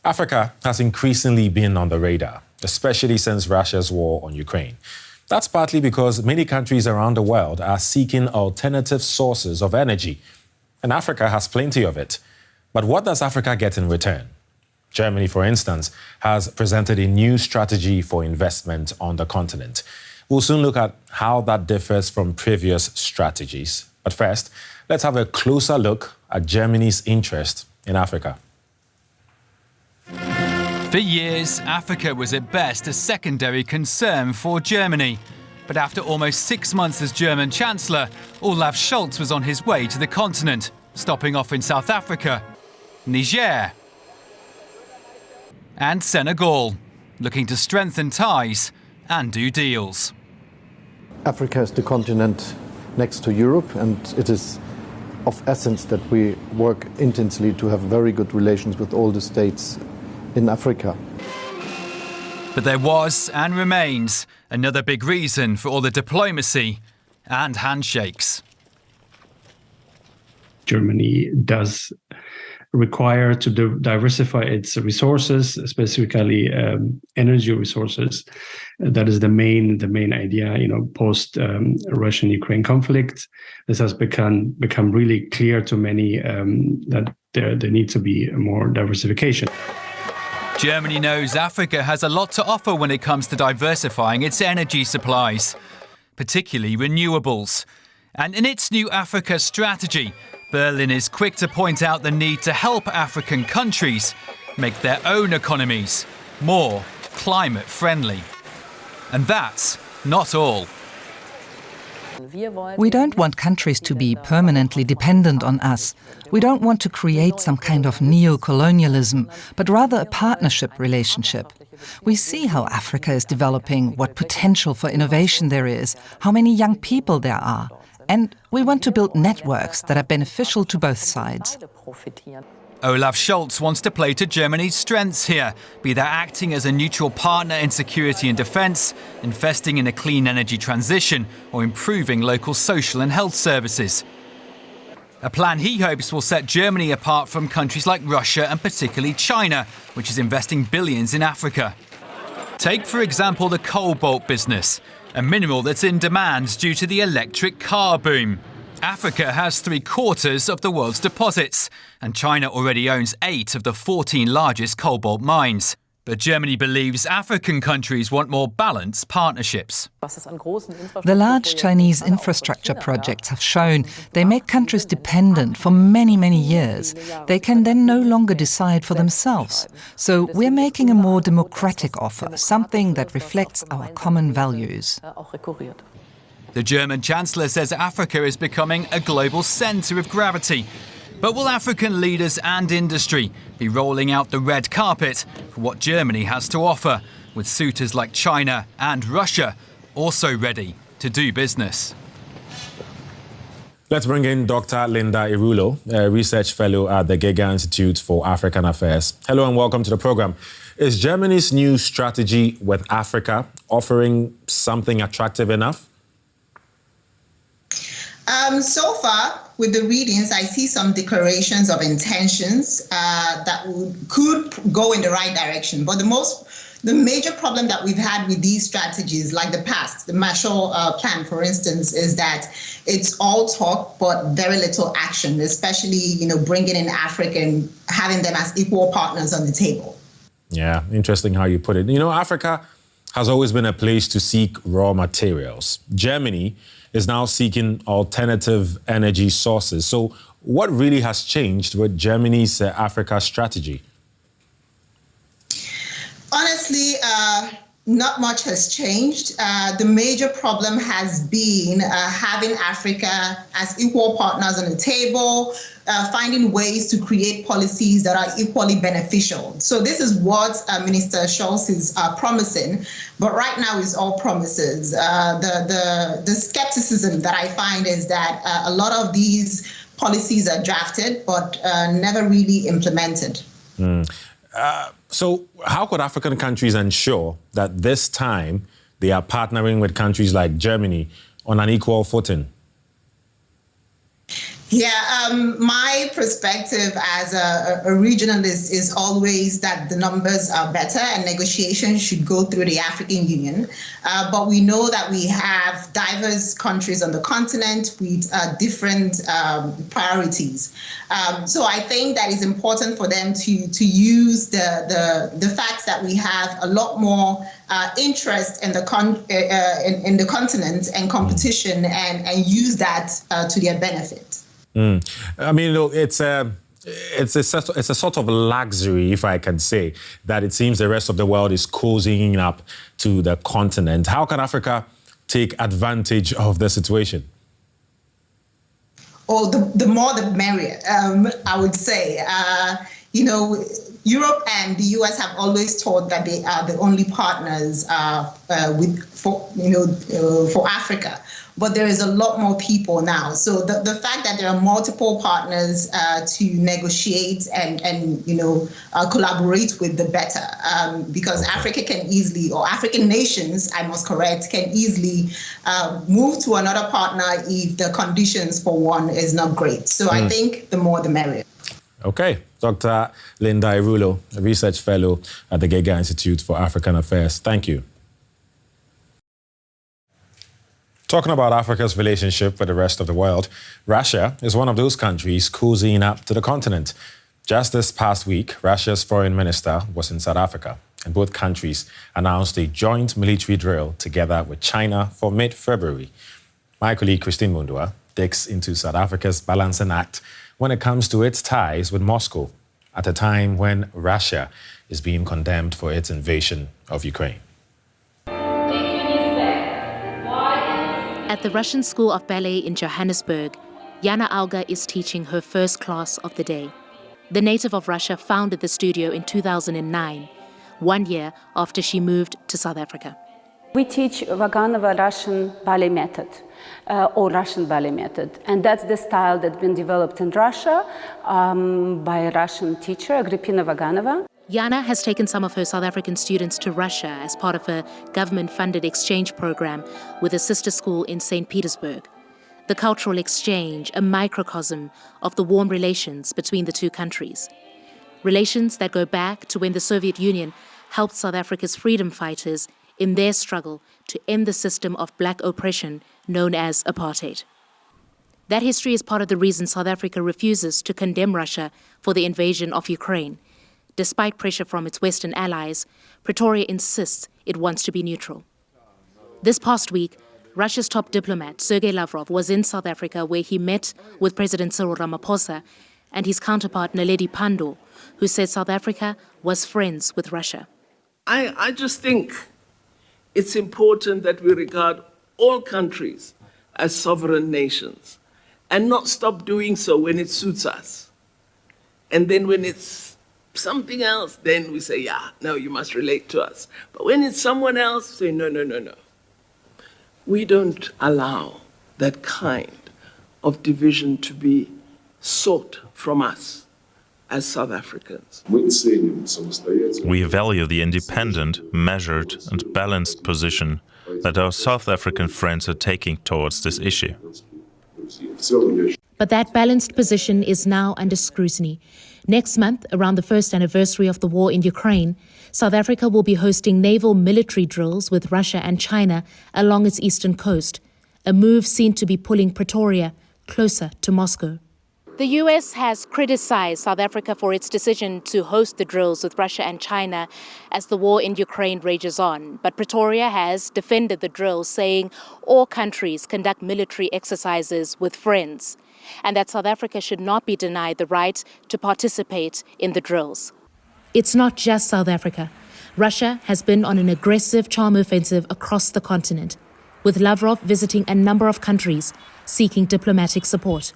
Africa has increasingly been on the radar, especially since Russia's war on Ukraine. That's partly because many countries around the world are seeking alternative sources of energy, and Africa has plenty of it. But what does Africa get in return? Germany, for instance, has presented a new strategy for investment on the continent. We'll soon look at how that differs from previous strategies. But first, let's have a closer look at Germany's interest in Africa. For years, Africa was at best a secondary concern for Germany. But after almost 6 months as German Chancellor, Olaf Scholz was on his way to the continent, stopping off in South Africa, Niger and Senegal, looking to strengthen ties and do deals. Africa is the continent next to Europe, and it is of essence that we work intensely to have very good relations with all the states in Africa. But there was and remains another big reason for all the diplomacy and handshakes. Germany does require to diversify its resources, specifically energy resources. That is the main idea. Post Russian-Ukraine conflict, this has become really clear to many that there needs to be more diversification. Germany knows Africa has a lot to offer when it comes to diversifying its energy supplies, particularly renewables. And in its new Africa strategy, Berlin is quick to point out the need to help African countries make their own economies more climate friendly. And that's not all. We don't want countries to be permanently dependent on us. We don't want to create some kind of neo-colonialism, but rather a partnership relationship. We see how Africa is developing, what potential for innovation there is, how many young people there are. And we want to build networks that are beneficial to both sides. Olaf Scholz wants to play to Germany's strengths here, be that acting as a neutral partner in security and defence, investing in a clean energy transition, or improving local social and health services. A plan he hopes will set Germany apart from countries like Russia and particularly China, which is investing billions in Africa. Take, for example, the cobalt business, a mineral that's in demand due to the electric car boom. Africa has 3/4 of the world's deposits, and China already owns 8 of the 14 largest cobalt mines. But Germany believes African countries want more balanced partnerships. The large Chinese infrastructure projects have shown they make countries dependent for many, many years. They can then no longer decide for themselves. So we're making a more democratic offer, something that reflects our common values. The German Chancellor says Africa is becoming a global centre of gravity. But will African leaders and industry be rolling out the red carpet for what Germany has to offer, with suitors like China and Russia also ready to do business? Let's bring in Dr. Linda Irulo, a research fellow at the Giga Institute for African Affairs. Hello and welcome to the program. Is Germany's new strategy with Africa offering something attractive enough? So far, with the readings, I see some declarations of intentions that could go in the right direction. But the major problem that we've had with these strategies, like the past, the Marshall Plan, for instance, is that it's all talk but very little action, especially bringing in Africa and having them as equal partners on the table. Yeah, interesting how you put it. Africa has always been a place to seek raw materials. Germany is now seeking alternative energy sources. So what really has changed with Germany's Africa strategy? Honestly, not much has changed. The major problem has been having Africa as equal partners on the table, finding ways to create policies that are equally beneficial. So this is what Minister Scholz is promising, but right now it's all promises. The skepticism that I find is that a lot of these policies are drafted, but never really implemented. So how could African countries ensure that this time they are partnering with countries like Germany on an equal footing? My perspective as a regionalist is always that the numbers are better and negotiations should go through the African Union. But we know that we have diverse countries on the continent with different priorities. So I think that it's important for them to use the fact that we have a lot more interest in the continent and competition and use that to their benefit. I mean, look, it's a sort of luxury, if I can say, that it seems the rest of the world is cozying up to the continent. How can Africa take advantage of the situation? Oh, the more the merrier, I would say. Europe and the US have always thought that they are the only partners for Africa. But there is a lot more people now. So the fact that there are multiple partners to negotiate and collaborate with, the better. Because Africa can easily, or African nations, I must correct, can easily move to another partner if the conditions for one is not great. So I think the more the merrier. Okay. Dr. Linda Irulo, a research fellow at the Geiger Institute for African Affairs. Thank you. Talking about Africa's relationship with the rest of the world, Russia is one of those countries cozying up to the continent. Just this past week, Russia's foreign minister was in South Africa, and both countries announced a joint military drill together with China for mid-February. My colleague Christine Mhundwa digs into South Africa's balancing act when it comes to its ties with Moscow at a time when Russia is being condemned for its invasion of Ukraine. At the Russian School of Ballet in Johannesburg, Jana Auger is teaching her first class of the day. The native of Russia founded the studio in 2009, 1 year after she moved to South Africa. We teach Vaganova Russian ballet method, or Russian ballet method. And that's the style that's been developed in Russia by a Russian teacher, Agrippina Vaganova. Jana has taken some of her South African students to Russia as part of a government-funded exchange program with a sister school in St. Petersburg. The cultural exchange, a microcosm of the warm relations between the two countries. Relations that go back to when the Soviet Union helped South Africa's freedom fighters in their struggle to end the system of black oppression known as apartheid. That history is part of the reason South Africa refuses to condemn Russia for the invasion of Ukraine. Despite pressure from its Western allies, Pretoria insists it wants to be neutral. This past week, Russia's top diplomat, Sergey Lavrov, was in South Africa where he met with President Cyril Ramaphosa and his counterpart Naledi Pandor, who said South Africa was friends with Russia. I just think it's important that we regard all countries as sovereign nations and not stop doing so when it suits us. And then when it's something else, then we say, yeah, no, you must relate to us. But when it's someone else, say, no. We don't allow that kind of division to be sought from us as South Africans. We value the independent, measured, and balanced position that our South African friends are taking towards this issue. But that balanced position is now under scrutiny. Next month, around the first anniversary of the war in Ukraine, South Africa will be hosting naval military drills with Russia and China along its eastern coast, a move seen to be pulling Pretoria closer to Moscow. The US has criticized South Africa for its decision to host the drills with Russia and China as the war in Ukraine rages on. But Pretoria has defended the drills, saying all countries conduct military exercises with friends, and that South Africa should not be denied the right to participate in the drills. It's not just South Africa. Russia has been on an aggressive charm offensive across the continent, with Lavrov visiting a number of countries seeking diplomatic support.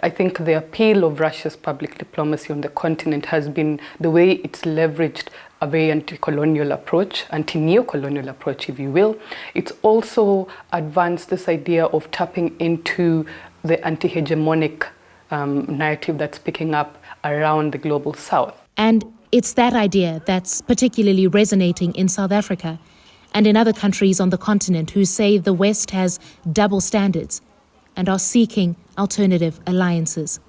I think the appeal of Russia's public diplomacy on the continent has been the way it's leveraged a very anti-colonial approach, anti-neo-colonial approach, if you will. It's also advanced this idea of tapping into the anti-hegemonic narrative that's picking up around the global south. And it's that idea that's particularly resonating in South Africa and in other countries on the continent who say the West has double standards and are seeking alternative alliances.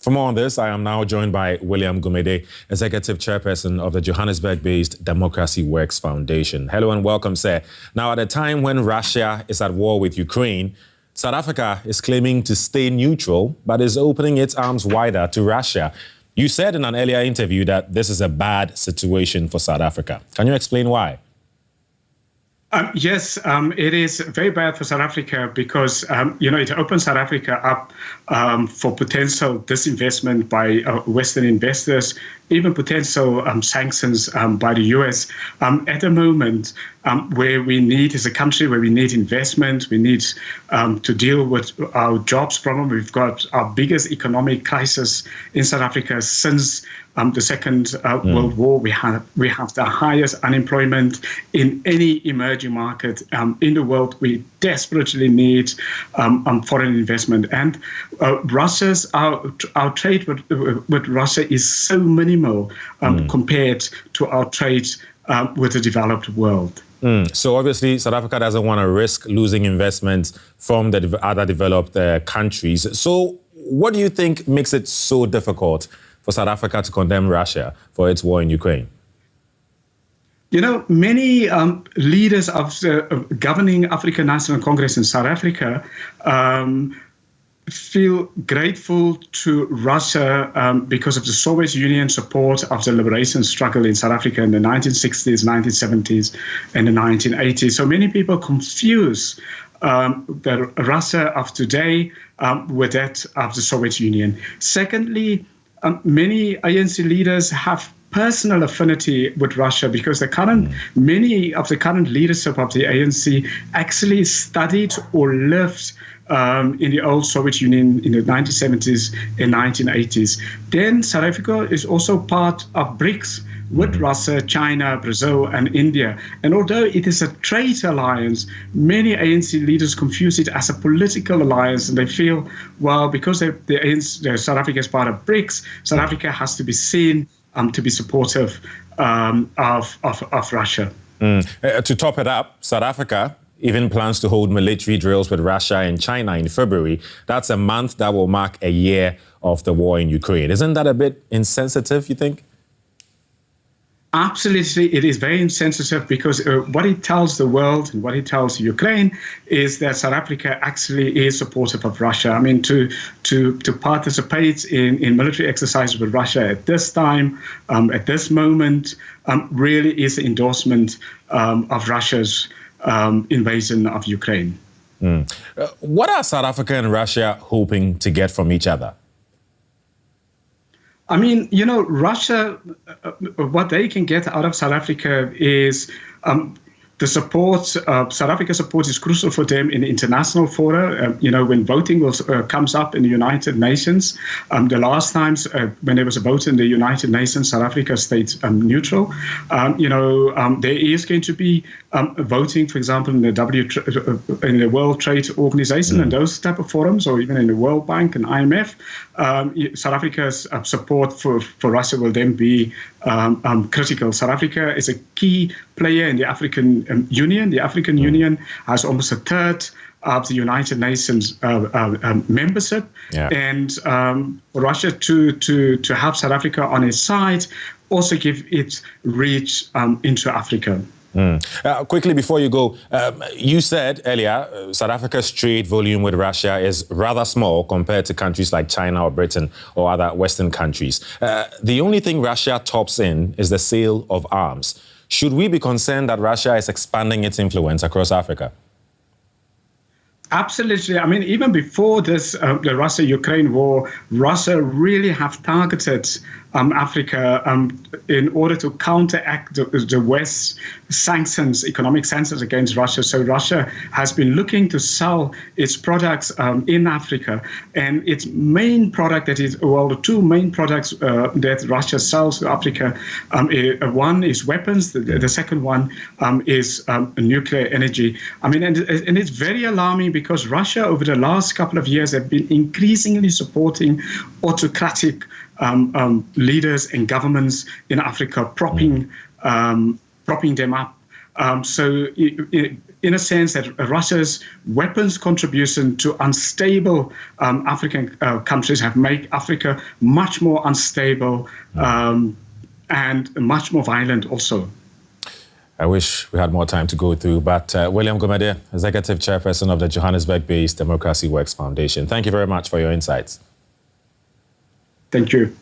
For more on this, I am now joined by William Gumede, Executive Chairperson of the Johannesburg-based Democracy Works Foundation. Hello and welcome, sir. Now, at a time when Russia is at war with Ukraine, South Africa is claiming to stay neutral, but is opening its arms wider to Russia. You said in an earlier interview that this is a bad situation for South Africa. Can you explain why? Yes, it is very bad for South Africa because, it opens South Africa up for potential disinvestment by Western investors, even potential sanctions by the US. At the moment, where we need, as a country, where we need investment, we need to deal with our jobs problem. We've got our biggest economic crisis in South Africa since the Second World War. We have the highest unemployment in any emerging market in the world. We desperately need foreign investment, and Russia's our trade with Russia is so minimal compared to our trade with the developed world. So obviously, South Africa doesn't want to risk losing investment from the other developed countries. So what do you think makes it so difficult for South Africa to condemn Russia for its war in Ukraine? Many leaders of the governing African National Congress in South Africa feel grateful to Russia because of the Soviet Union support of the liberation struggle in South Africa in the 1960s, 1970s, and the 1980s. So many people confuse the Russia of today with that of the Soviet Union. Secondly, many ANC leaders have personal affinity with Russia because many of the current leadership of the ANC actually studied or lived in the old Soviet Union in the 1970s and 1980s. Then South Africa is also part of BRICS with Russia, China, Brazil, and India. And although it is a trade alliance, many ANC leaders confuse it as a political alliance, and they feel, well, because South Africa is part of BRICS, South Africa has to be seen to be supportive of Russia. To top it up, South Africa even plans to hold military drills with Russia and China in February. That's a month that will mark a year of the war in Ukraine. Isn't that a bit insensitive, you think? Absolutely, it is very insensitive because what it tells the world and what it tells Ukraine is that South Africa actually is supportive of Russia. I mean, to participate in military exercises with Russia at this time, at this moment, really is an endorsement of Russia's invasion of Ukraine. What are South Africa and Russia hoping to get from each other? I mean, Russia, what they can get out of South Africa is the support. South Africa's support is crucial for them in international fora. When voting comes up in the United Nations, the last times when there was a vote in the United Nations, South Africa stayed neutral. There is going to be voting, for example, in the World Trade Organization and those type of forums, or even in the World Bank and IMF. South Africa's support for Russia will then be critical. South Africa is a key player in the African Union. The African Union has almost a third of the United Nations membership, and for Russia to have South Africa on its side also give it reach into Africa. Quickly before you go, you said earlier South Africa's trade volume with Russia is rather small compared to countries like China or Britain or other Western countries. The only thing Russia tops in is the sale of arms. Should we be concerned that Russia is expanding its influence across Africa? Absolutely. I mean, even before this, the Russia-Ukraine war, Russia really have targeted Africa in order to counteract the West's sanctions, economic sanctions against Russia. So Russia has been looking to sell its products in Africa. And its main product, the two main products that Russia sells to Africa, one is weapons, the second one is nuclear energy. I mean, and it's very alarming because Russia over the last couple of years have been increasingly supporting autocratic leaders and governments in Africa, propping them up So in a sense that Russia's weapons contribution to unstable African countries have made Africa much more unstable and much more violent also. I wish we had more time to go through, but William Gumede, Executive Chairperson of the Johannesburg-based Democracy Works Foundation, thank you very much for your insights. Thank you.